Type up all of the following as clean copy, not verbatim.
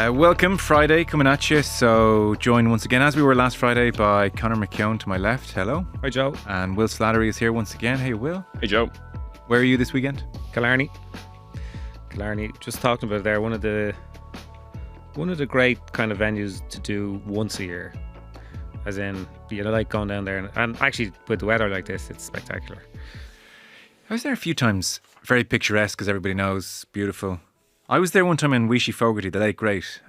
Welcome, Friday coming at you. So joined once again, as we were last Friday, by Conor McKeown to my left. Hello. Hi, Joe. And Will Slattery is here once again. Hey, Will. Hey, Joe. Where are you this weekend? Killarney, just talking about it there. One of the great kind of venues to do once a year. As in, like going down there. And actually, with the weather like this, it's spectacular. I was there a few times. Very picturesque, as everybody knows. Beautiful. I was there one time in Wishy Fogarty, the late great,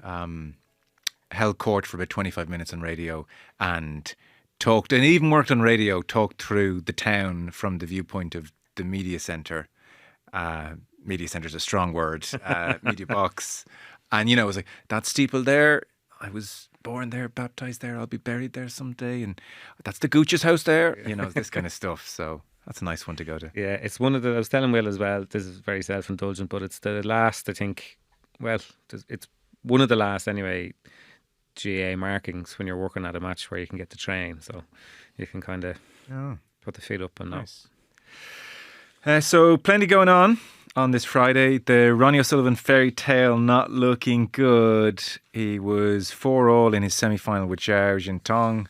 held court for about 25 minutes on radio and talked, and even worked on radio, talked through the town from the viewpoint of the media centre. Media centre's a strong word. Media box. And, it was like, that steeple there, I was born there, baptised there, I'll be buried there someday. And that's the Gooch's house there. This kind of stuff. So that's a nice one to go to. Yeah, it's one of the, I was telling Will as well, this is very self-indulgent, but it's the last, I think, it's one of the last anyway, GA markings when you're working at a match where you can get to train. So you can kind of put the feet up and nice. So plenty going on this Friday. The Ronnie O'Sullivan fairy tale not looking good. He was 4-all in his semi-final with Zhao Jintong.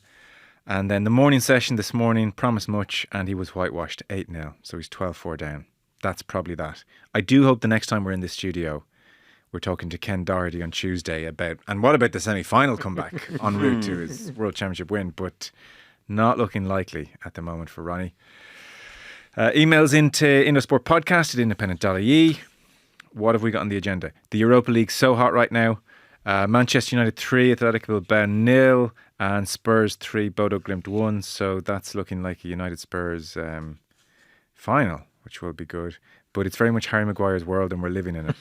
And then the morning session this morning promised much, and he was whitewashed 8-0. So he's 12-4 down. That's probably that. I do hope the next time we're in the studio, we're talking to Ken Doherty on Tuesday about the semi-final comeback en route to his World Championship win, but not looking likely at the moment for Ronnie. Emails into Indosport Podcast at independent.ie. What have we got on the agenda? The Europa League so hot right now. Manchester United 3, Athletic Bilbao 0, and Spurs 3, Bodo Glimt 1. So that's looking like a United Spurs final, which will be good. But it's very much Harry Maguire's world, and we're living in it.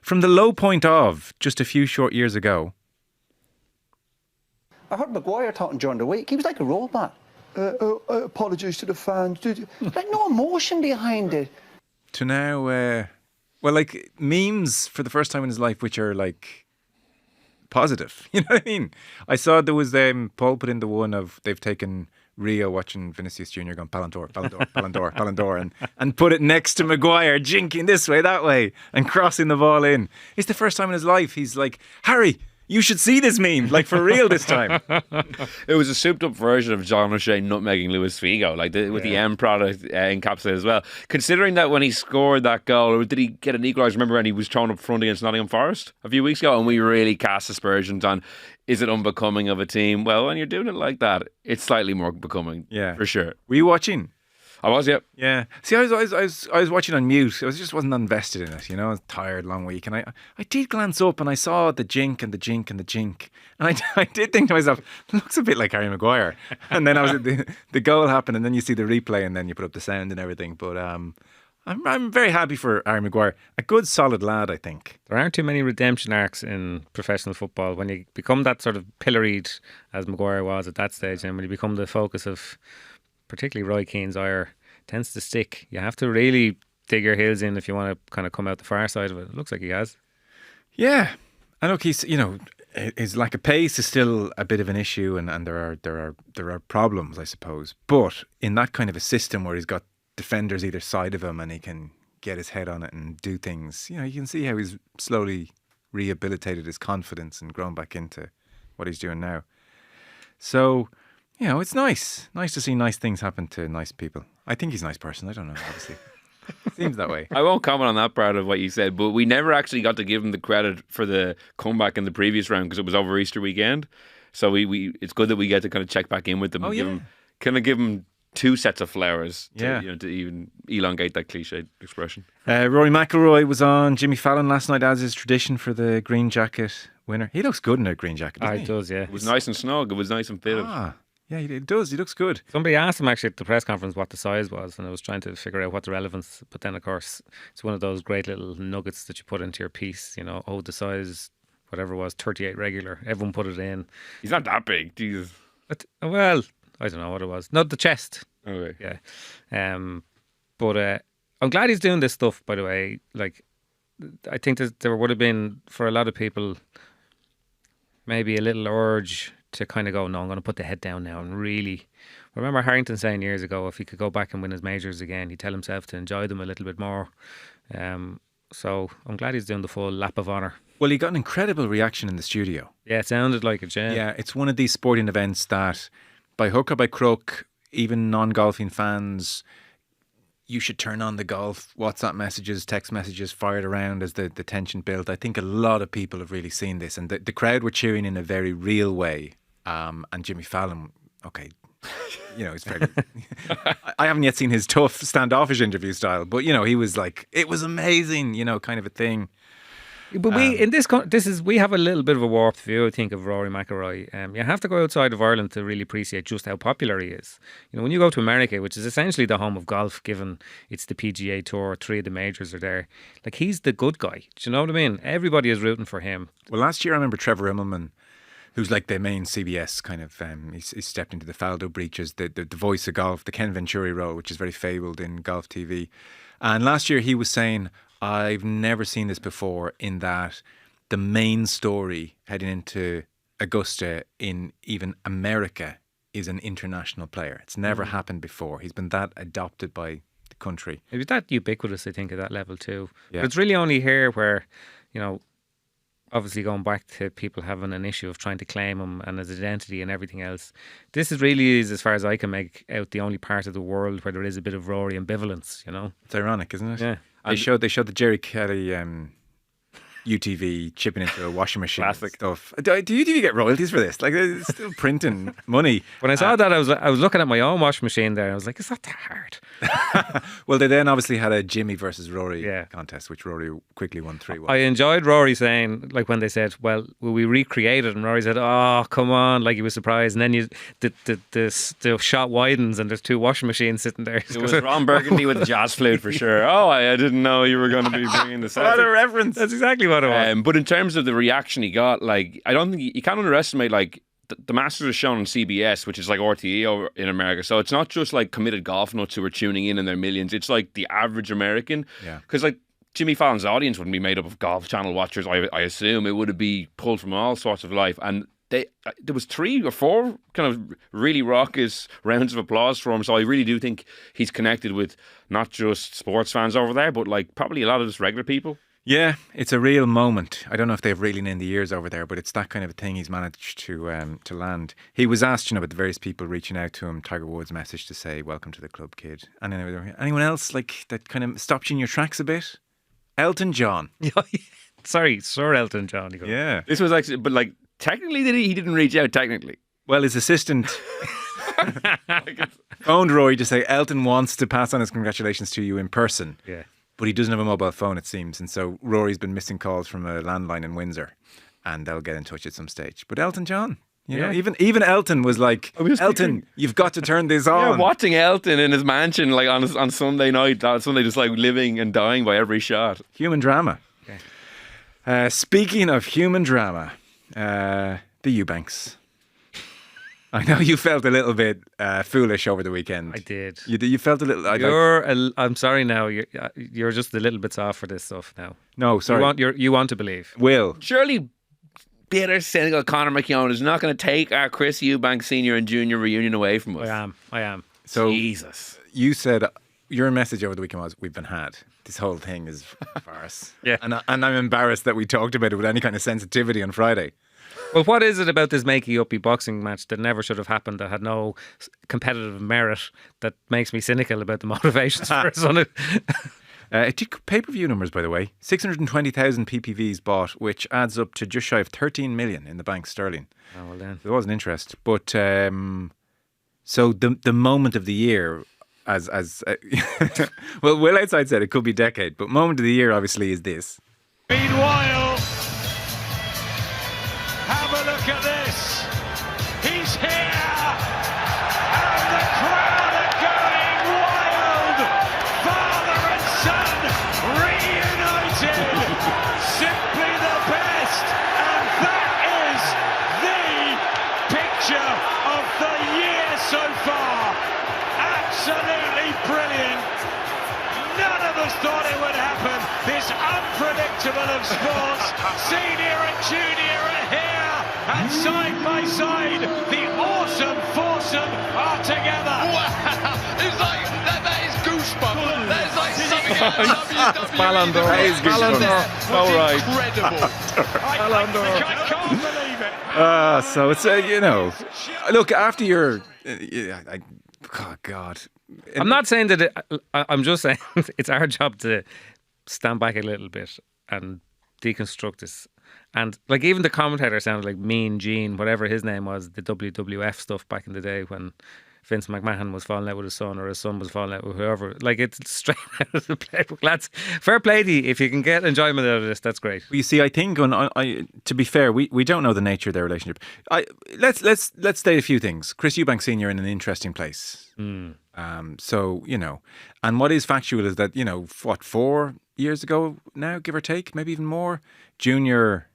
From the low point of just a few short years ago. I heard Maguire talking during the week. He was like a robot. Apologies to the fans. Like no emotion behind it. To now, like memes for the first time in his life, which are like positive. You know what I mean? I saw there was Paul put in the one of they've taken Rio watching Vinicius Jr. going Ballon D'or, Ballon D'or, Ballon D'or, Ballon D'or, and put it next to Maguire jinking this way, that way, and crossing the ball in. It's the first time in his life he's like, Harry, you should see this meme, like for real this time. It was a souped up version of John O'Shea nutmegging Luis Figo, with the M product encapsulated as well. Considering that when he scored that goal, or did he get an equaliser? Remember when he was thrown up front against Nottingham Forest a few weeks ago, and we really cast aspersions on, is it unbecoming of a team? Well, when you're doing it like that, it's slightly more becoming, for sure. Were you watching? I was, yep. Yeah. See, I was watching on mute. I just wasn't invested in it, I was tired, long week. And I did glance up and I saw the jink and the jink and the jink. And I did think to myself, looks a bit like Harry Maguire. And then the goal happened, and then you see the replay, and then you put up the sound and everything. But I'm very happy for Harry Maguire. A good, solid lad, I think. There aren't too many redemption arcs in professional football. When you become that sort of pilloried, as Maguire was at that stage, and when you become the focus of particularly Roy Keane's ire, tends to stick. You have to really dig your heels in if you want to kind of come out the far side of it. It looks like he has. Yeah. And look, he's, his lack of pace is still a bit of an issue, and there are problems, I suppose. But in that kind of a system where he's got defenders either side of him and he can get his head on it and do things, you can see how he's slowly rehabilitated his confidence and grown back into what he's doing now. So, it's nice to see nice things happen to nice people. I think he's a nice person. I don't know, obviously. Seems that way. I won't comment on that part of what you said, but we never actually got to give him the credit for the comeback in the previous round because it was over Easter weekend. So we it's good that we get to kind of check back in with them. Give him two sets of flowers to even elongate that cliche expression. Rory McIlroy was on Jimmy Fallon last night, as is tradition for the green jacket winner. He looks good in a green jacket, doesn't he? He does, yeah. It was nice and snug. It was nice and fitted. Yeah, it does. He looks good. Somebody asked him actually at the press conference what the size was, and I was trying to figure out what the relevance. But then, of course, it's one of those great little nuggets that you put into your piece. The size, whatever it was, 38 regular. Everyone put it in. He's not that big, Jesus. Well, I don't know what it was. Not the chest. Okay. Yeah. But I'm glad he's doing this stuff, by the way. Like, I think that there would have been, for a lot of people, maybe a little urge to kind of go, no, I'm going to put the head down now and really. I remember Harrington saying years ago, if he could go back and win his majors again, he'd tell himself to enjoy them a little bit more. So I'm glad he's doing the full lap of honour. Well, he got an incredible reaction in the studio. Yeah, it sounded like it, yeah. Yeah, it's one of these sporting events that, by hook or by crook, even non-golfing fans, you should turn on the golf WhatsApp messages, text messages fired around as the tension built. I think a lot of people have really seen this, and the crowd were cheering in a very real way. And Jimmy Fallon, okay, he's fairly. I haven't yet seen his tough, standoffish interview style, but he was like, it was amazing, kind of a thing. But we have a little bit of a warped view, I think, of Rory McIlroy. You have to go outside of Ireland to really appreciate just how popular he is. When you go to America, which is essentially the home of golf, given it's the PGA Tour, 3 of the majors are there. Like, he's the good guy. Do you know what I mean? Everybody is rooting for him. Well, last year I remember Trevor Immelman, who's like the main CBS kind of, he stepped into the Faldo breaches, the voice of golf, the Ken Venturi role, which is very fabled in golf TV. And last year he was saying, I've never seen this before, in that the main story heading into Augusta in even America is an international player. It's never happened before. He's been that adopted by the country. It was that ubiquitous, I think, at that level too. Yeah. But it's really only here where, obviously going back to people having an issue of trying to claim him and his identity and everything else. This is really, as far as I can make out, the only part of the world where there is a bit of Rory ambivalence, It's ironic, isn't it? Yeah. They showed the Jerry Kelly UTV chipping into a washing machine. Classic stuff. Do UTV get royalties for this? Like, they're still printing money. When I saw that, I was looking at my own washing machine there. And I was like, is that hard? Well, they then obviously had a Jimmy versus Rory Yeah. contest, which Rory quickly won 3-1. I enjoyed Rory saying, like, when they said, well, will we recreate it? And Rory said, oh, come on, like he was surprised. And then the shot widens and there's 2 washing machines sitting there. It was Ron Burgundy with the jazz flute for sure. Oh, I didn't know you were going to be bringing this What out. a reference. That's exactly what it was. But in terms of the reaction he got, like, I don't think you can't underestimate, like, the Masters is shown on CBS, which is like RTE over in America. So it's not just like committed golf nuts who are tuning in their millions. It's like the average American. Yeah. Because like Jimmy Fallon's audience wouldn't be made up of Golf Channel watchers, I assume. It would be pulled from all sorts of life. And there was 3 or 4 kind of really raucous rounds of applause for him. So I really do think he's connected with not just sports fans over there, but like probably a lot of just regular people. Yeah, it's a real moment. I don't know if they've reeling in the years over there, but it's that kind of a thing he's managed to land. He was asked, about the various people reaching out to him, Tiger Woods' message to say, welcome to the club, kid. And anyone else like that kind of stopped you in your tracks a bit? Elton John. Sorry, Sir Elton John. Yeah. This was actually, but like technically he didn't reach out technically. Well, his assistant phoned Rory to say Elton wants to pass on his congratulations to you in person. Yeah. But he doesn't have a mobile phone, it seems. And so Rory's been missing calls from a landline in Windsor. And they'll get in touch at some stage. But Elton John, you know, even Elton was like, Elton, you've got to turn this on. Yeah, watching Elton in his mansion like on Sunday night, that Sunday just like living and dying by every shot. Human drama. Okay. Speaking of human drama, the Eubanks. I know you felt a little bit foolish over the weekend. I did. You felt a little. I'm sorry now. You're just a little bit soft for this stuff now. No, sorry. You want to believe. Will. Surely bitter, cynical Conor McKeown is not going to take our Chris Eubank Senior and Junior reunion away from us. I am. So Jesus. You said your message over the weekend was, we've been had. This whole thing is a farce. Yeah. And I'm embarrassed that we talked about it with any kind of sensitivity on Friday. Well, what is it about this makey-uppy boxing match that never should have happened, that had no competitive merit, that makes me cynical about the motivations for it? It took pay-per-view numbers, by the way. 620,000 PPVs bought, which adds up to just shy of 13 million in the bank sterling. Oh, well then. There was an interest. But so the moment of the year, as well, Will Outside said it could be decade, but moment of the year obviously is this. Meanwhile, have a look at this. He's here, and the crowd are going wild. Father and son reunited. Simply the best, and that is the picture of the year so far. Absolutely brilliant. None of us thought it would happen. This unpredictable of sports. Senior and junior are here, and side by side, the awesome foursome are together. Wow! It's like that is goosebumps. There's like Ballon d'Or. Ballon d'Or. All right. Incredible. I can't believe it. So it's look, after your oh God. I'm not saying that. I'm just saying it's our job to stand back a little bit and deconstruct this. And like even the commentator sounded like Mean Gene, whatever his name was, the WWF stuff back in the day when Vince McMahon was falling out with his son or his son was falling out with whoever. Like it's straight out of the playbook. Lads, fair play to you. If you can get enjoyment out of this, that's great. You see, I think to be fair, we don't know the nature of their relationship. Let's state a few things. Chris Eubank Senior in an interesting place. So and what is factual is that 4 years ago now, give or take, maybe even more, Junior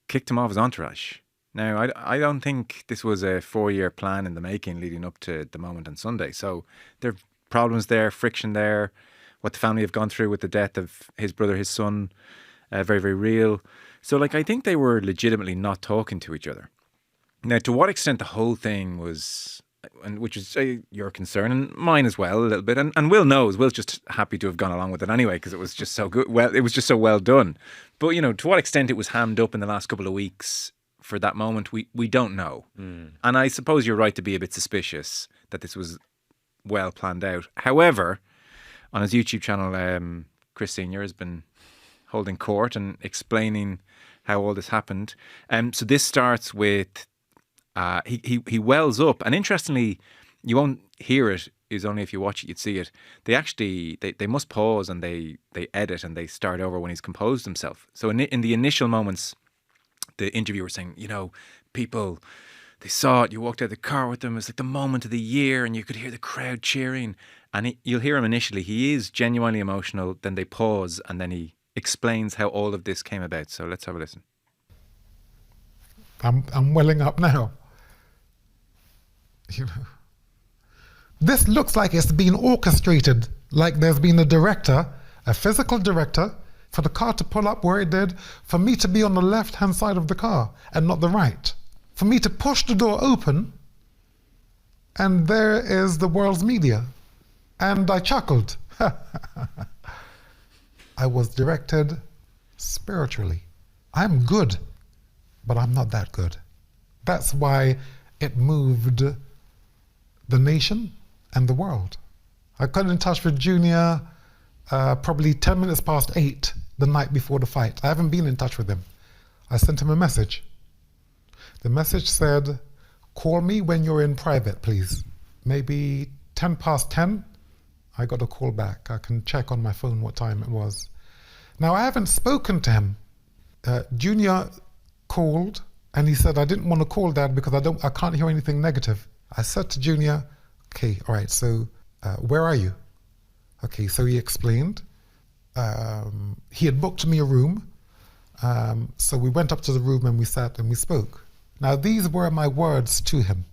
kicked him off his entourage. Now, I don't think this was a 4-year plan in the making leading up to the moment on Sunday. So there are problems there, friction there, what the family have gone through with the death of his brother, his son, very, very real. So, I think they were legitimately not talking to each other. Now, to what extent the whole thing was, and which is your concern and mine as well a little bit, and Will knows. Will's just happy to have gone along with it anyway because it was just so good. Well, it was just so well done. But, to what extent it was hammed up in the last couple of weeks for that moment, we don't know. And I suppose you're right to be a bit suspicious that this was well planned out. However, on his YouTube channel, Chris Senior has been holding court and explaining how all this happened. So this starts with he wells up, and interestingly, you won't hear it. Is only if you watch it you'd see it. They actually they must pause and they edit and they start over when he's composed himself. So in the initial moments, the interviewer was saying, people, they saw it, you walked out of the car with them, it was like the moment of the year and you could hear the crowd cheering. And you'll hear him initially, he is genuinely emotional, then they pause and then he explains how all of this came about. So let's have a listen. I'm welling up now. This looks like it's been orchestrated, like there's been a director, a physical director, for the car to pull up where it did, for me to be on the left-hand side of the car and not the right, for me to push the door open, and there is the world's media. And I chuckled. I was directed spiritually. I'm good, but I'm not that good. That's why it moved the nation and the world. I got in touch with Junior probably 10 minutes past 8 the night before the fight. I haven't been in touch with him. I sent him a message. The message said, call me when you're in private, please. Maybe 10 past 10, I got a call back. I can check on my phone what time it was. Now, I haven't spoken to him. Junior called and he said, I didn't want to call Dad because I can't hear anything negative. I said to Junior, okay, all right, so where are you? Okay, so he explained. He had booked me a room. So we went up to the room and we sat and we spoke. Now, these were my words to him.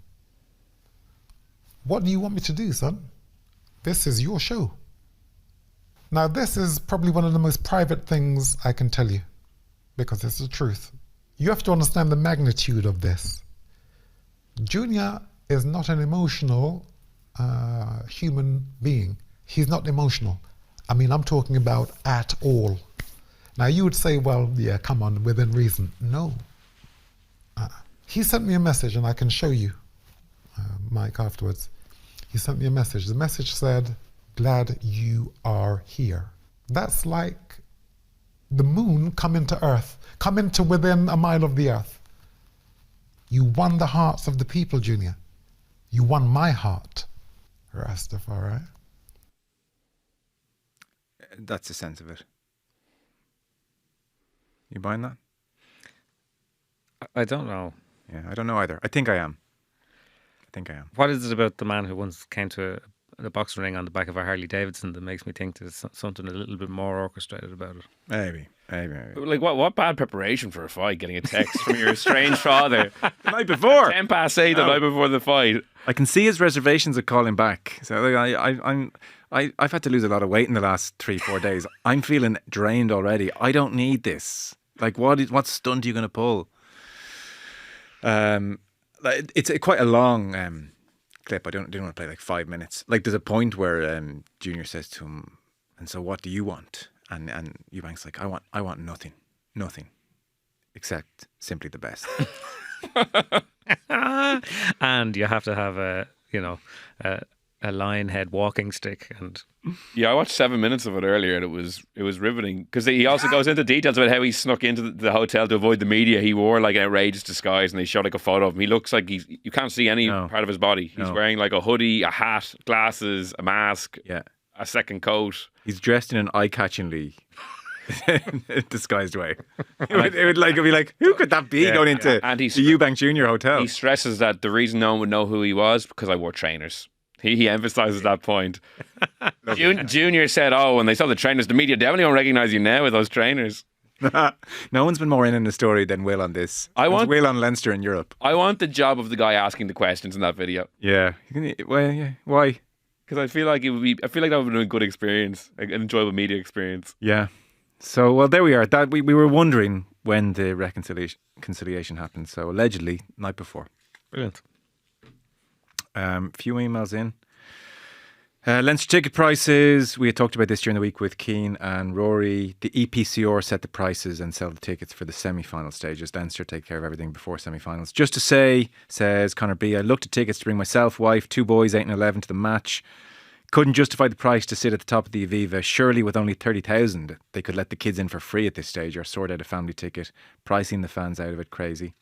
What do you want me to do, son? This is your show. Now, this is probably one of the most private things I can tell you because it's the truth. You have to understand the magnitude of this. Junior is not an emotional human being. He's not emotional. I mean, I'm talking about at all. Now, you would say, well, yeah, come on, within reason. No. He sent me a message, and I can show you, Mike, afterwards. He sent me a message. The message said, glad you are here. That's like the moon come into Earth, come into within a mile of the Earth. You won the hearts of the people, Junior. You won my heart, Rastafari. That's the sense of it. You buying that? I don't know. Yeah, I don't know either. I think I am. What is it about the man who once came to the boxing ring on the back of a Harley Davidson that makes me think there's something a little bit more orchestrated about it? Maybe. Like, what bad preparation for a fight, getting a text from your estranged father The night before. 10 past 8 the night before the fight. I can see his reservations of calling back. So I've had to lose a lot of weight in the last 3-4 days. I'm feeling drained already. I don't need this. Like, what stunt are you going to pull? It's quite a long clip. I didn't want to play like 5 minutes. Like, there's a point where Junior says to him, And so what do you want? And Eubank's like, I want nothing, except simply the best. And you have to have a lion head walking stick. And Yeah, I watched 7 minutes of it earlier, and it was riveting because he also goes into details about how he snuck into the hotel to avoid the media. He wore like an outrageous disguise, and they showed like a photo of him. He looks like you can't see any part of his body. He's wearing like a hoodie, a hat, glasses, a mask, a second coat. He's dressed in an eye-catchingly disguised way. It'd be like, who could that be going into And the Eubank Junior Hotel? He stresses that the reason no one would know who he was because I wore trainers. He emphasises that point. Junior said, when they saw the trainers, the media definitely won't recognise you now with those trainers. No one's been more in the story than Will on this. It's Will on Leinster in Europe. I want the job of the guy asking the questions in that video. Yeah. Well, yeah. Why? Because I feel like that would have been a good experience, like an enjoyable media experience. Yeah. So, well, there we are. That we were wondering when the reconciliation happened. So, allegedly, night before. brilliant. Few emails in. Leinster ticket prices. We had talked about this during the week with Keane and Rory. The EPCR set the prices and sell the tickets for the semi-final stages. Leinster take care of everything before semi-finals. Just to say, says Conor B, I looked at tickets to bring myself, wife, 2 boys, 8 and 11 to the match. Couldn't justify the price to sit at the top of the Aviva. Surely with only 30,000, they could let the kids in for free at this stage or sort out a family ticket. Pricing the fans out of it, crazy.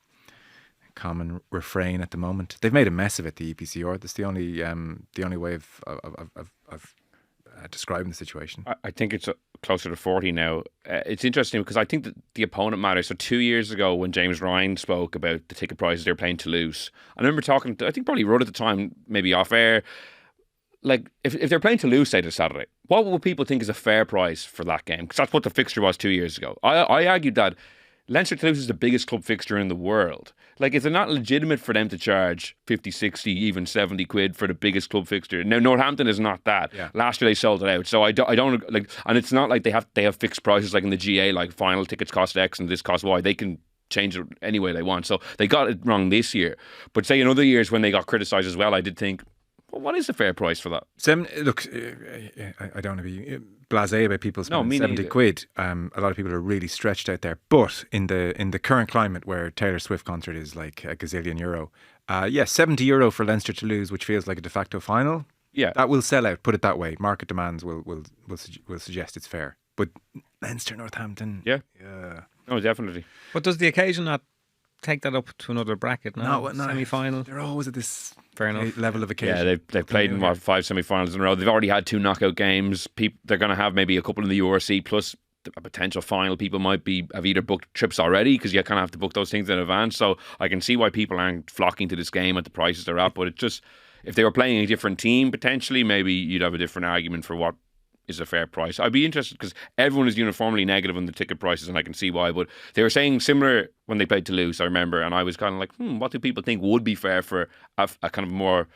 Common refrain at the moment. They've made a mess of it, the EPCR. That's the only way of describing the situation. I think it's closer to 40 now. It's interesting because I think that the opponent matters. So 2 years ago when James Ryan spoke about the ticket prices, they were playing Toulouse. I remember talking to, I think probably Rudd at the time, maybe off air, like if they're playing Toulouse, say, this Saturday, what will people think is a fair price for that game? Because that's what the fixture was 2 years ago. I argued that Leinster Toulouse is the biggest club fixture in the world. Like, is it not legitimate for them to charge 50, 60, even 70 quid for the biggest club fixture? Now, Northampton is not that. Yeah. Last year they sold it out. So I don't like, and it's not like they have fixed prices like in the GA, like final tickets cost X and this cost Y. They can change it any way they want. So they got it wrong this year. But say in other years when they got criticised as well, I did think, well, what is the fair price for that? Look, I don't want to be blasé about people spending 70 neither. quid. A lot of people are really stretched out there. But in the current climate where Taylor Swift concert is like a gazillion euro, €70 for Leinster to lose, which feels like a de facto final. Yeah. That will sell out. Put it that way. Market demands will suggest it's fair. But Leinster, Northampton. Yeah. Yeah. No, definitely. But does the occasion not take that up to another bracket now? No. Semi-final? They're always at this Fair enough. level of occasion. Yeah, they've played in 5 semi-finals in a row. They've already had 2 knockout games. They're going to have maybe a couple in the URC plus a potential final. People might have either booked trips already because you kind of have to book those things in advance. So I can see why people aren't flocking to this game at the prices they're at. But it just, if they were playing a different team, potentially maybe you'd have a different argument for what is a fair price. I'd be interested because everyone is uniformly negative on the ticket prices, and I can see why. But they were saying similar when they played Toulouse, I remember, and I was kind of like, what do people think would be fair for a kind of more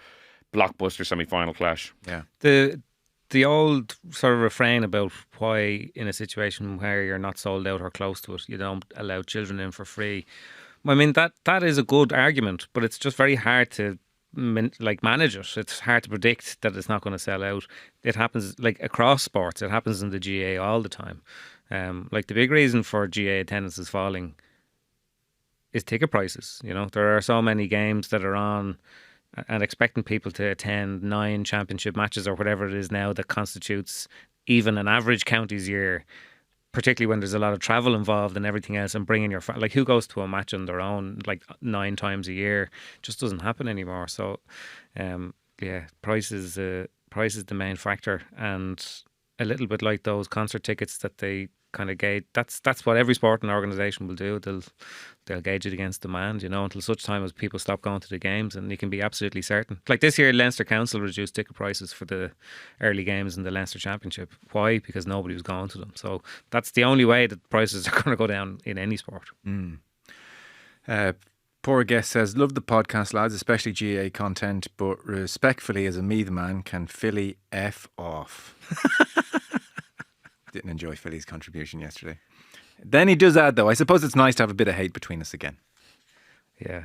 blockbuster semi-final clash? Yeah. The old sort of refrain about why in a situation where you're not sold out or close to it, you don't allow children in for free. I mean, that is a good argument, but it's just very hard to manage it. It's hard to predict that it's not going to sell out. It happens like across sports. It happens in the GA all the time. Like the big reason for GA attendance is falling is ticket prices. You know, there are so many games that are on, and expecting people to attend 9 championship matches or whatever it is now that constitutes even an average county's year, particularly when there's a lot of travel involved and everything else, and bringing your like who goes to a match on their own like 9 times a year, just doesn't happen anymore. So price is the main factor, and a little bit like those concert tickets that they kind of gauge. That's what every sporting organisation will do. They'll gauge it against demand, you know, until such time as people stop going to the games, and you can be absolutely certain. Like this year, Leinster Council reduced ticket prices for the early games in the Leinster Championship. Why? Because nobody was going to them. So that's the only way that prices are going to go down in any sport. Poor guest says, love the podcast, lads, especially GA content, but respectfully, as a Meath man, can Philly F off? Didn't enjoy Philly's contribution yesterday. Then he does add, though, I suppose it's nice to have a bit of hate between us again. Yeah.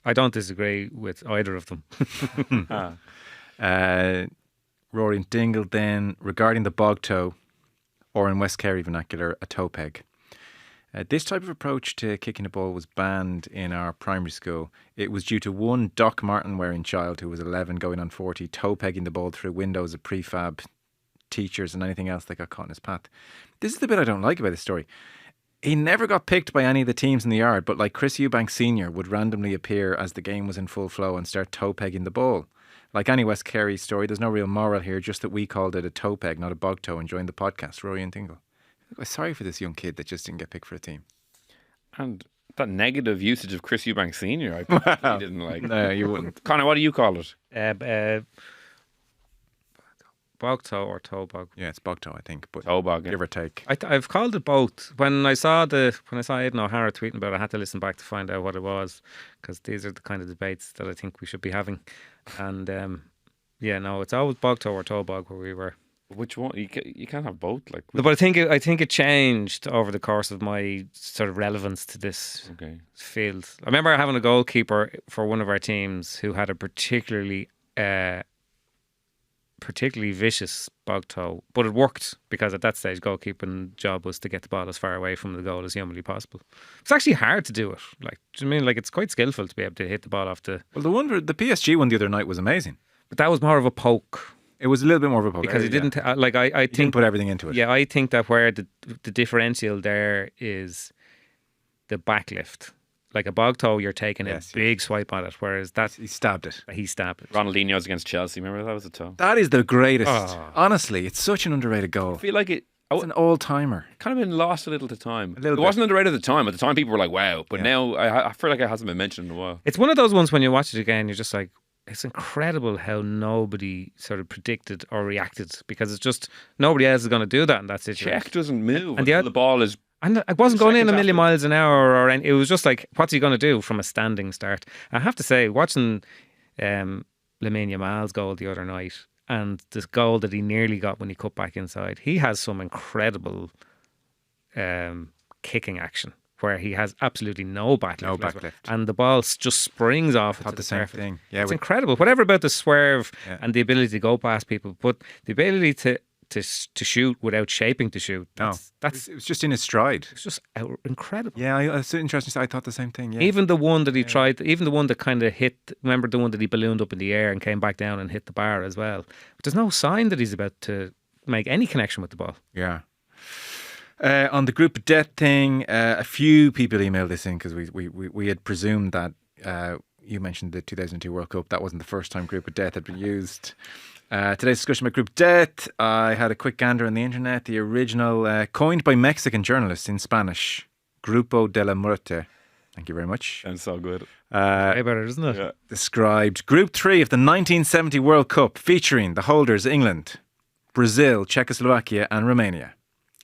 I don't disagree with either of them. Rory and Dingle then regarding the bog toe, or in West Kerry vernacular, a toe peg. This type of approach to kicking a ball was banned in our primary school. It was due to one Doc Martin wearing child who was 11 going on 40 toe pegging the ball through windows of prefab teachers and anything else that got caught in his path. This is the bit I don't like about this story. He never got picked by any of the teams in the yard, but like Chris Eubank Sr. would randomly appear as the game was in full flow and start toe pegging the ball. Like any West Kerry story, there's no real moral here, just that we called it a toe peg, not a bog toe, and joined the podcast, Rory and Dingle. I'm sorry for this young kid that just didn't get picked for a team. And that negative usage of Chris Eubank Sr. I probably didn't like. No, you wouldn't. Conor, what do you call it? Bog toe or toe bog. Yeah, it's bog toe, I think, but Toe bog, yeah. give or take. I've called it both. When I saw Aidan O'Hara tweeting about it, I had to listen back to find out what it was, because these are the kind of debates that I think we should be having. And it's always bog toe or toe bog where we were. Which one? You can't have both. Like, No, but I think it changed over the course of my sort of relevance to this field. I remember having a goalkeeper for one of our teams who had a particularly vicious bog toe, but it worked because at that stage goalkeeping job was to get the ball as far away from the goal as humanly possible. It's actually hard to do it. Like, do you mean, like, it's quite skillful to be able to hit the ball off the. Well, the PSG one the other night was amazing. But that was more of a poke. It was a little bit more of a poke. Because he didn't, I He think. didn't put everything into it. Yeah, I think that where the differential there is the backlift. Like a bog toe, you're taking a big swipe at it, whereas He stabbed it. he stabbed it. Ronaldinho's against Chelsea. Remember that was a toe. That is the greatest. Oh. Honestly, it's such an underrated goal. I feel like it's an all-timer. kind of been lost a little to time. A little It bit. wasn't underrated at the time. At the time, people were like, "Wow!" But now I feel like it hasn't been mentioned in a while. It's one of those ones when you watch it again, you're just like, it's incredible how nobody sort of predicted or reacted, because it's just nobody else is going to do that in that situation. Check doesn't move And until the ball is. And it wasn't going in a Seconds million after. miles an hour or anything. It was just like, what's he going to do from a standing start? I have to say, watching Lamine Yamal's goal the other night and this goal that he nearly got when he cut back inside, he has some incredible kicking action where he has absolutely no backlift. No backlift. And the ball just springs off. Thought to the same surface. thing. Yeah, It's we- incredible. Whatever about the swerve Yeah. and the ability to go past people, but the ability to shoot without shaping to shoot, that's it was just in his stride. it's just incredible. Yeah, it's interesting. I thought the same thing. Yeah. Even the one that he tried, even the one that kind of hit, remember the one that he ballooned up in the air and came back down and hit the bar as well. But there's no sign that he's about to make any connection with the ball. Yeah. On the group death thing, a few people emailed this in because we had presumed that you mentioned the 2002 World Cup. That wasn't the first time group of death had been used. Today's discussion about group death, I had a quick gander on the internet. The original, coined by Mexican journalists in Spanish, Grupo de la Muerte. Thank you very much. Sounds so good. Way better, isn't it? Yeah. Described Group 3 of the 1970 World Cup, featuring the holders England, Brazil, Czechoslovakia and Romania.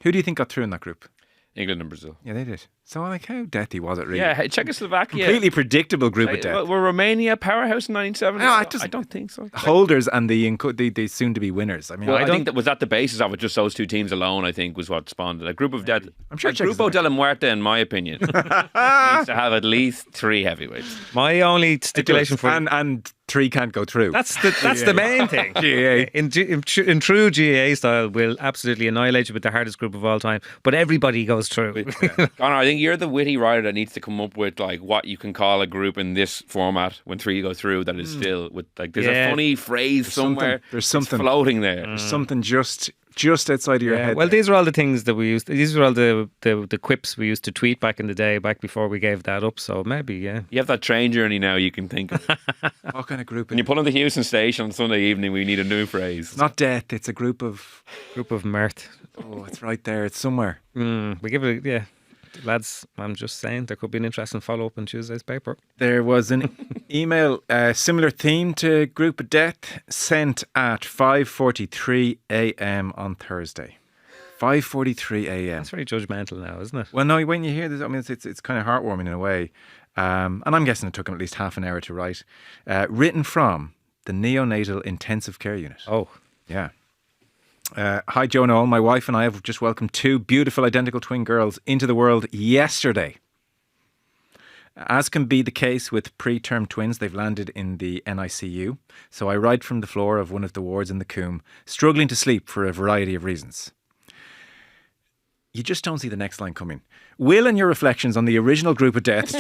Who do you think got through in that group? England and Brazil. Yeah, they did. So, like, how deathy was it, really? Yeah, Czechoslovakia. Completely predictable group of death. Were Romania powerhouse in 1970? No, it doesn't- I don't think so. Holders and the soon-to-be winners. I mean, Well, I I don't think that was at the basis of it. Just those two teams alone, I think, was what spawned it. A group of death. I'm sure a Grupo de la Muerte, in my opinion, needs to have at least 3 heavyweights. My only stipulation for and 3 can't go through. that's the main thing. GAA. In true GAA style, will absolutely annihilate you with the hardest group of all time. But everybody goes through. Conor, I think you're the witty writer that needs to come up with like what you can call a group in this format when 3 go through that is still with like there's Yeah. a funny phrase somewhere. there's that's something. floating there. There's something just outside of your Yeah, head. well, there. these are all the things that we used. These are all the quips we used to tweet back in the day, back before we gave that up. So maybe, yeah. You have that train journey now you can think of. What kind of group? When you pull into Houston Station on Sunday evening, we need a new phrase. It's not death. It's a group of. Group of mirth. Oh, it's right there. It's somewhere. We give it, yeah. Lads, I'm just saying there could be an interesting follow up in Tuesday's paper. There was an email, similar theme to group of death, sent at 5:43 a.m. on Thursday. 5:43 a.m. That's very judgmental now, isn't it? Well, no, when you hear this, I mean, it's kind of heartwarming in a way. And I'm guessing it took him at least half an hour to write. Written from the neonatal intensive care unit. Oh, Yeah. Hi, Joe and all. My wife and I have just welcomed 2 beautiful identical twin girls into the world yesterday. As can be the case with preterm twins, they've landed in the NICU. So I write from the floor of one of the wards in the Coombe, struggling to sleep for a variety of reasons. You just don't see the next line coming. Will, in your reflections on the original group of death...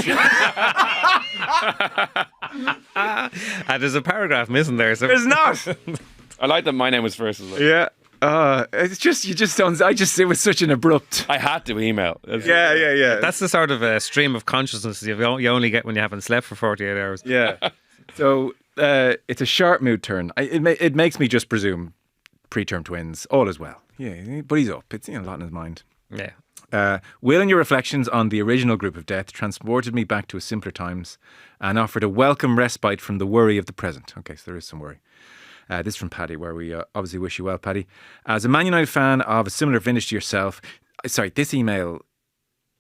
There's a paragraph missing there. So. There's not! I like that my name was first as well. Yeah. It's just, you just don't... it was such an abrupt... I had to email. Yeah. That's the sort of stream of consciousness you only get when you haven't slept for 48 hours. Yeah. So it's a sharp mood turn. It makes me just presume preterm twins, all is well. Yeah, but he's up. It's a lot in his mind. Yeah. Will, in your reflections on the original group of death, transported me back to a simpler times and offered a welcome respite from the worry of the present. Okay, so there is some worry. This is from Paddy, where we obviously wish you well, Paddy. As a Man United fan of a similar vintage to yourself, this email,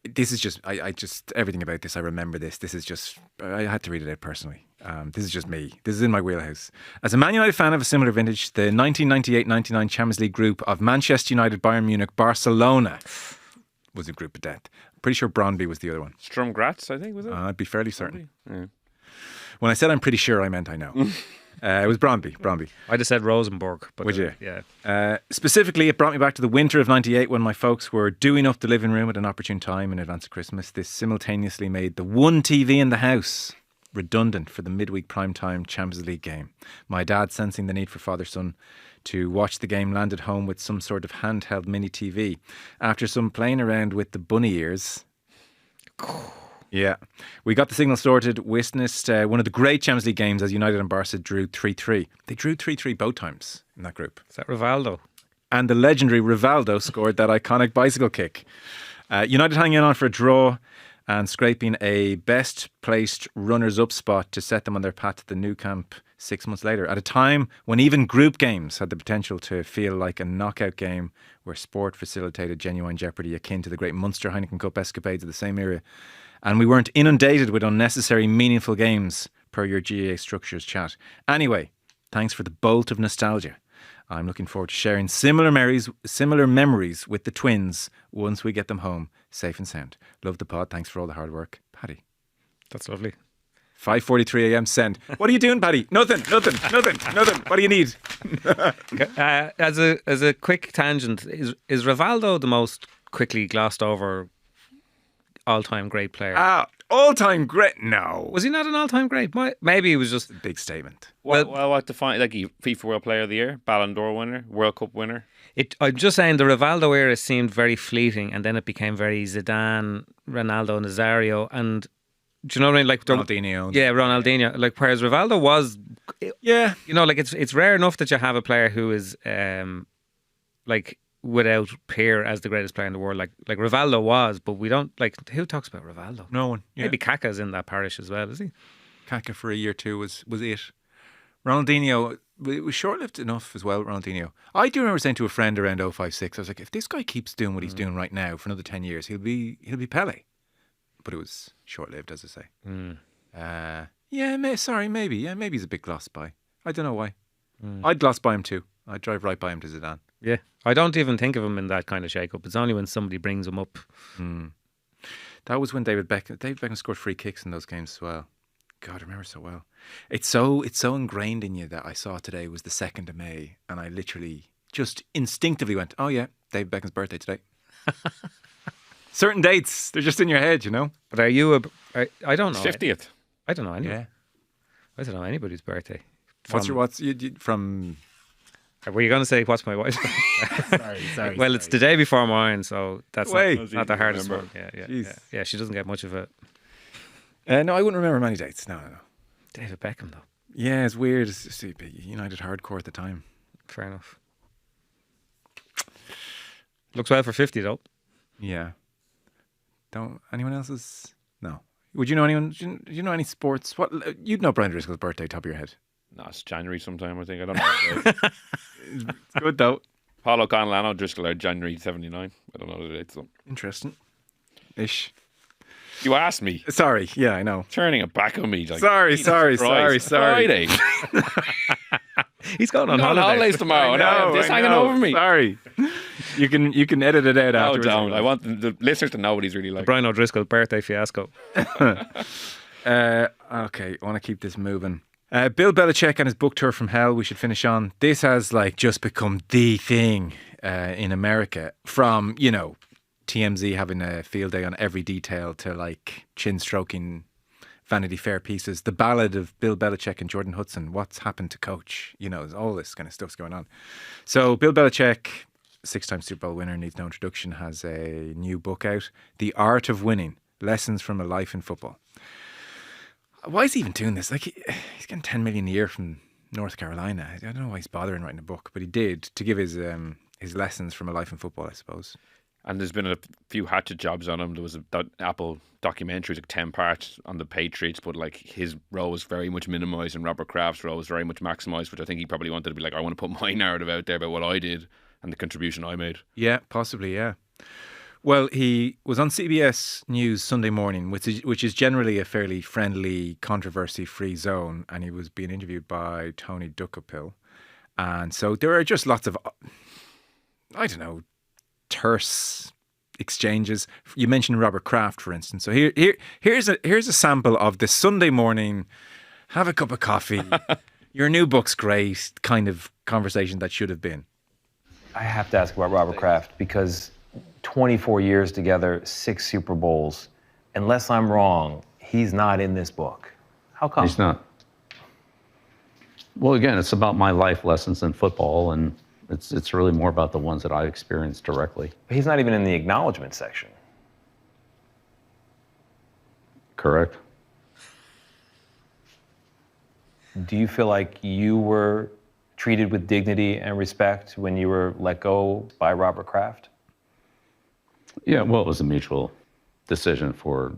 this is just, I just, everything about this, I remember this. This is just, I had to read it out personally. This is just me. This is in my wheelhouse. As a Man United fan of a similar vintage, the 1998-99 Champions League group of Manchester United, Bayern Munich, Barcelona was a group of death. I'm pretty sure Brøndby was the other one. Strum Graz, I think, was it? I'd be fairly certain. Yeah. When I said I'm pretty sure, I meant I know. It was Brøndby. I just said Rosenborg. But Would you? Yeah. Specifically, it brought me back to the winter of '98 when my folks were doing up the living room at an opportune time in advance of Christmas. This simultaneously made the one TV in the house redundant for the midweek primetime Champions League game. My dad, sensing the need for father-son to watch the game, landed home with some sort of handheld mini TV. After some playing around with the bunny ears... Yeah. We got the signal sorted, witnessed one of the great Champions League games as United and Barca drew 3-3. They drew 3-3 both times in that group. Is that Rivaldo? And the legendary Rivaldo scored that iconic bicycle kick. United hanging on for a draw and scraping a best placed runners-up spot to set them on their path to the Nou Camp 6 months later, at a time when even group games had the potential to feel like a knockout game where sport facilitated genuine jeopardy akin to the great Munster Heineken Cup escapades of the same era. And we weren't inundated with unnecessary meaningful games per your GAA Structures chat. Anyway, thanks for the bolt of nostalgia. I'm looking forward to sharing similar memories with the twins once we get them home safe and sound. Love the pod. Thanks for all the hard work. Paddy. That's lovely. 5:43 a.m. send. What are you doing, Paddy? Nothing. What do you need? As a quick tangent, is Rivaldo the most quickly glossed over all-time great player? All-time great? No. Was he not an all-time great? Maybe he was just a big statement. Well, what define like FIFA World Player of the Year, Ballon d'Or winner, World Cup winner? I'm just saying the Rivaldo era seemed very fleeting, and then it became very Zidane, Ronaldo, Nazario, and do you know what I mean? Like Ronaldinho. Yeah, Ronaldinho. Like whereas Rivaldo was, yeah, you know, like it's rare enough that you have a player who is like without peer as the greatest player in the world. Like Rivaldo was, but we don't like. Who talks about Rivaldo? No one. Yeah. Maybe Kaká's in that parish as well, is he? Kaká for a year too was it. Ronaldinho, it was short-lived enough as well, Ronaldinho. I do remember saying to a friend around 05-06, I was like, if this guy keeps doing what he's doing right now for another 10 years, he'll be Pele. But it was short-lived, as I say. Maybe. Yeah, maybe he's a bit glossed by. I don't know why. I'd gloss by him too. I'd drive right by him to Zidane. Yeah. I don't even think of him in that kind of shake-up. It's only when somebody brings him up. That was when David Beckham scored free kicks in those games as well. God, I remember so well. It's so ingrained in you that I saw today was the 2nd of May, and I literally just instinctively went, oh yeah, David Beckham's birthday today. Certain dates, they're just in your head, you know. But are you I don't know. 50th. I don't know anybody. Yeah. I don't know anybody's birthday. From... Were you going to say what's my wife's birthday? sorry. Well, it's the day before mine, so that's not the hardest one. Yeah. She doesn't get much of it. No, I wouldn't remember many dates. No. David Beckham, though. Yeah, it's weird. It's just United hardcore at the time. Fair enough. Looks well for 50, though. Yeah. Don't anyone else's? No. Would you know anyone? Do you know any sports? What you'd know Brian Driscoll's birthday, top of your head? No, it's January sometime. I think I don't know. It's good though. Paul O'Connell and Driscoll are January 79. I don't know the dates. So. Interesting. Ish. You asked me. Sorry. Yeah, I know. Turning it back on me. Like, sorry. Friday. He's going on holidays tomorrow. I know. This hanging over me. Sorry. You can edit it out No, afterwards. don't. I want the listeners to know what he's really like. Brian O'Driscoll birthday fiasco. Okay, I want to keep this moving. Bill Belichick and his book tour from hell. We should finish on. This has like just become the thing in America. From TMZ having a field day on every detail to like chin stroking Vanity Fair pieces. The ballad of Bill Belichick and Jordan Hudson. What's happened to coach? All this kind of stuff's going on. So Bill Belichick, 6-time Super Bowl winner, needs no introduction, has a new book out, The Art of Winning, Lessons from a Life in Football. Why is he even doing this? Like, he's getting $10 million a year from North Carolina. I don't know why he's bothering writing a book, but he did to give his lessons from a life in football, I suppose. And there's been a few hatchet jobs on him. There was a Apple documentary, like 10 parts on the Patriots, but like his role was very much minimised and Robert Kraft's role was very much maximised, which I think he probably wanted to be like, I want to put my narrative out there about what I did and the contribution I made. Yeah, possibly, yeah. Well, he was on CBS News Sunday morning, which is generally a fairly friendly, controversy-free zone, and he was being interviewed by Tony Duckopill. And so there are just lots of, I don't know, terse exchanges. You mentioned Robert Kraft, for instance. So here's a sample of the Sunday morning, have a cup of coffee, your new book's great kind of conversation that should have been. I have to ask about Robert Kraft because 24 years together, 6 Super Bowls. Unless I'm wrong, he's not in this book. How come? He's not. Well, again, it's about my life lessons in football, and it's really more about the ones that I experienced directly. But he's not even in the acknowledgement section. Correct. Do you feel like you were treated with dignity and respect when you were let go by Robert Kraft? Yeah, well, it was a mutual decision for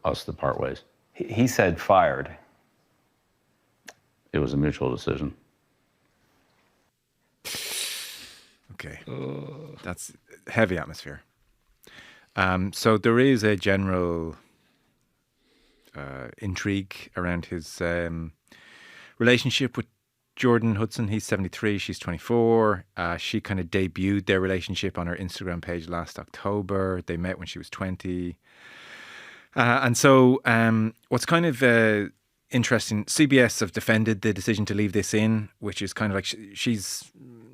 us to part ways. He said fired. It was a mutual decision. Okay, that's heavy atmosphere. So there is a general intrigue around his relationship with Jordan Hudson. He's 73, she's 24. She kind of debuted their relationship on her Instagram page last October. They met when she was 20. And so what's kind of interesting, CBS have defended the decision to leave this in, which is kind of like she's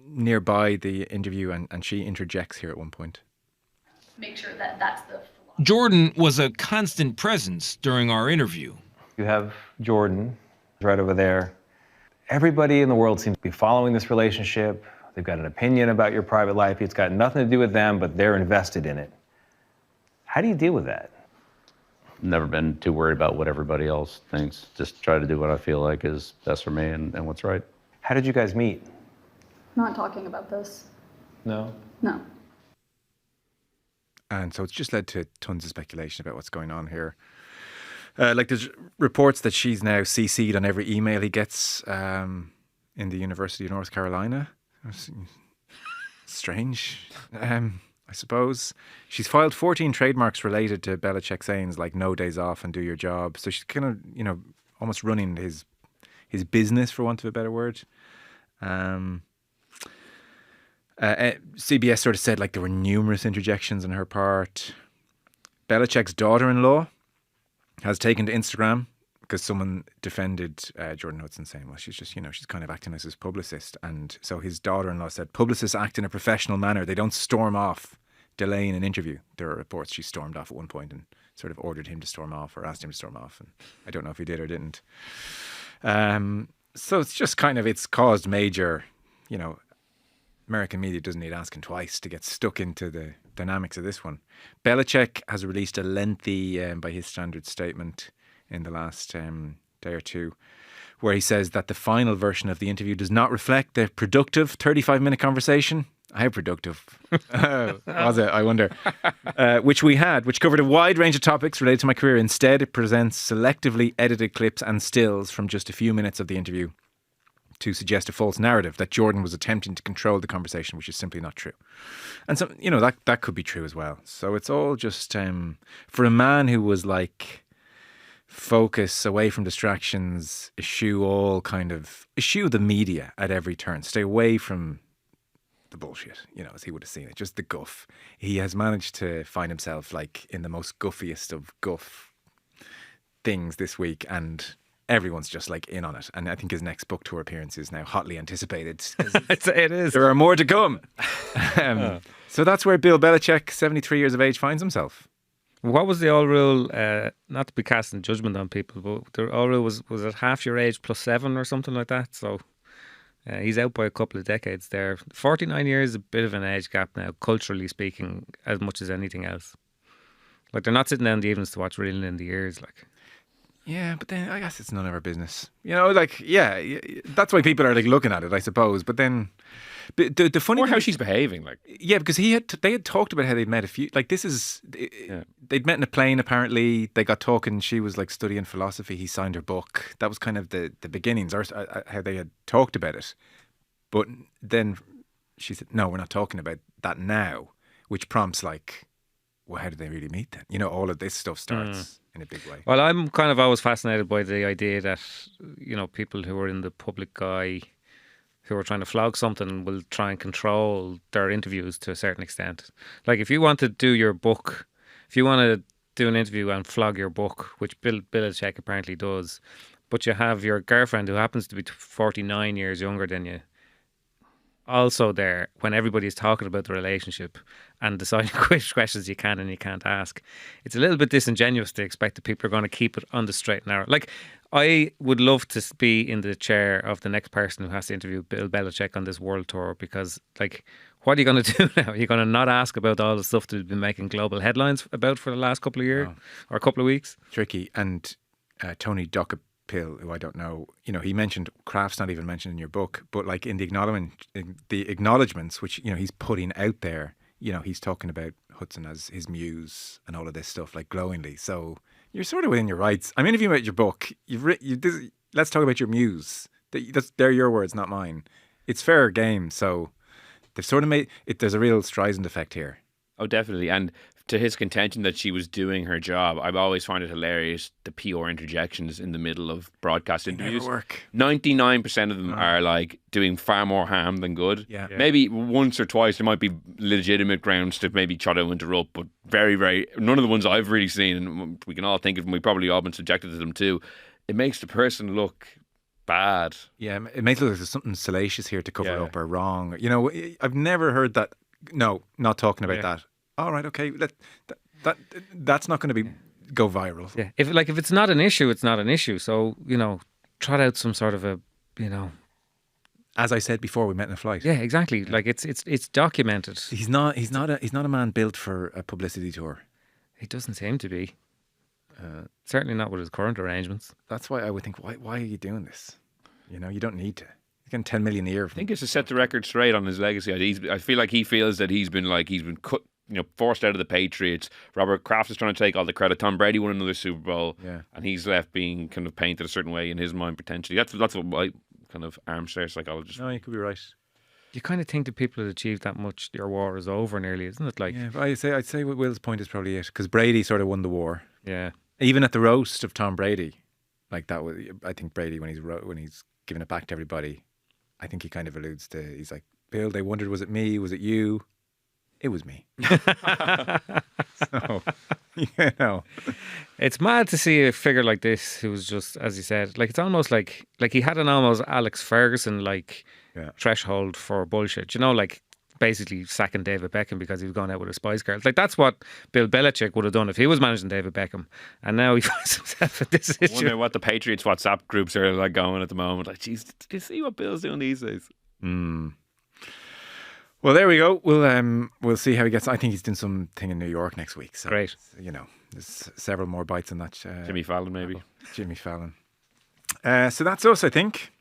nearby the interview and she interjects here at one point. Make sure that that's the Jordan was a constant presence during our interview. You have Jordan right over there. Everybody in the world seems to be following this relationship. They've got an opinion about your private life. It's got nothing to do with them, but they're invested in it. How do you deal with that? Never been too worried about what everybody else thinks. Just try to do what I feel like is best for me and what's right. How did you guys meet? not talking about this. No? No. And so it's just led to tons of speculation about what's going on here. Like there's reports that she's now CC'd on every email he gets in the University of North Carolina. Strange, I suppose. She's filed 14 trademarks related to Belichick sayings like no days off and do your job. So she's kind of, you know, almost running his business, for want of a better word. CBS sort of said like there were numerous interjections on her part. Belichick's daughter-in-law has taken to Instagram because someone defended Jordan Hudson, saying, well, she's just, you know, she's kind of acting as his publicist. And so his daughter-in-law said, publicists act in a professional manner. They don't storm off delaying an interview. There are reports she stormed off at one point and sort of ordered him to storm off or asked him to storm off. And I don't know if he did or didn't. So it's just kind of, it's caused major, you know, American media doesn't need asking twice to get stuck into the dynamics of this one. Belichick has released a lengthy, by his standards, statement in the last day or two, where he says that the final version of the interview does not reflect the productive 35-minute conversation. How productive was it, I wonder? Which we had, which covered a wide range of topics related to my career. Instead, it presents selectively edited clips and stills from just a few minutes of the interview to suggest a false narrative that Jordan was attempting to control the conversation, which is simply not true. And so, you know, that could be true as well. So it's all just, for a man who was like, focus away from distractions, eschew the media at every turn, stay away from the bullshit, as he would have seen it, just the guff. He has managed to find himself like in the most guffiest of guff things this week, and everyone's just like in on it. And I think his next book tour appearance is now hotly anticipated. It is. There are more to come. So that's where Bill Belichick, 73 years of age, finds himself. What was the all rule? Not to be casting judgment on people, but the all rule was it half your age plus 7 or something like that? So he's out by a couple of decades there. 49 years is a bit of an age gap now, culturally speaking, as much as anything else. Like, they're not sitting down in the evenings to watch Reeling in the Years, like. Yeah, but then I guess it's none of our business. That's why people are like looking at it, I suppose. But then the funny Or thing how she's behaving, like. Yeah, because they had talked about how they'd met a few. Like, this is they'd met in a plane. Apparently, they got talking. She was like studying philosophy. He signed her book. That was kind of the beginnings, or how they had talked about it. But then she said, "No, we're not talking about that now," which prompts like, well, how did they really meet then? All of this stuff starts in a big way. Well, I'm kind of always fascinated by the idea that, people who are in the public eye, who are trying to flog something, will try and control their interviews to a certain extent. Like, if you want to do your book, if you want to do an interview and flog your book, which Bill Belichick apparently does, but you have your girlfriend who happens to be 49 years younger than you, also there when everybody's talking about the relationship and deciding which questions you can and you can't ask. It's a little bit disingenuous to expect that people are going to keep it on the straight and narrow. Like, I would love to be in the chair of the next person who has to interview Bill Belichick on this world tour, because, like, what are you going to do now? Are you going to not ask about all the stuff that we've been making global headlines about for the last couple of years or a couple of weeks? Tricky. And Tony Dockapil, who I don't know, he mentioned Kraft's not even mentioned in your book, but like in the acknowledgements, which he's putting out there, he's talking about Hudson as his muse and all of this stuff, like, glowingly. So you're sort of within your rights. I'm interviewing about your book. Let's talk about your muse. They're your words, not mine. It's fair game. So they've sort of made it. There's a real Streisand effect here. Oh, definitely. And to his contention that she was doing her job, I've always found it hilarious, the PR interjections in the middle of broadcast interviews. Never work. 99% of them are like doing far more harm than good. Yeah. Maybe once or twice there might be legitimate grounds to maybe try to interrupt, but very, very, none of the ones I've really seen, and we can all think of them, we've probably all been subjected to them too, it makes the person look bad. Yeah, it makes it look like there's something salacious here to cover up or wrong. I've never heard that. No, not talking about that. All right, okay. That's not going to go viral. Yeah, if it's not an issue, it's not an issue. So trot out some sort of a As I said before, we met in a flight. Yeah, exactly. Like, it's documented. He's not a man built for a publicity tour. He doesn't seem to be. Certainly not with his current arrangements. That's why I would think, why are you doing this? You don't need to. He's getting 10 million a year. I think it's to set the record straight on his legacy. I feel like he feels that he's been cut, forced out of the Patriots. Robert Kraft is trying to take all the credit. Tom Brady won another Super Bowl, and he's left being kind of painted a certain way in his mind potentially. That's what my kind of armchair psychologist. No, you could be right. You kind of think that people had achieved that much, your war is over nearly, isn't it? Like, yeah, but I'd say Will's point is probably it, because Brady sort of won the war. Yeah. Even at the roast of Tom Brady, like that was, I think Brady when he's giving it back to everybody, I think he kind of alludes to, he's like, Bill, they wondered, was it me? Was it you? It was me. So, it's mad to see a figure like this who was just, as you said, like, it's almost like he had an almost Alex Ferguson threshold for bullshit. Like, basically sacking David Beckham because he was going out with a Spice Girl. Like, that's what Bill Belichick would have done if he was managing David Beckham. And now he finds himself at this issue. I wonder what the Patriots WhatsApp groups are like going at the moment. Like, geez, do you see what Bill's doing these days? Well, there we go. We'll see how he gets. I think he's doing something in New York next week. So, great. There's several more bites on that. Jimmy Fallon, maybe. Jimmy Fallon. So that's us, I think.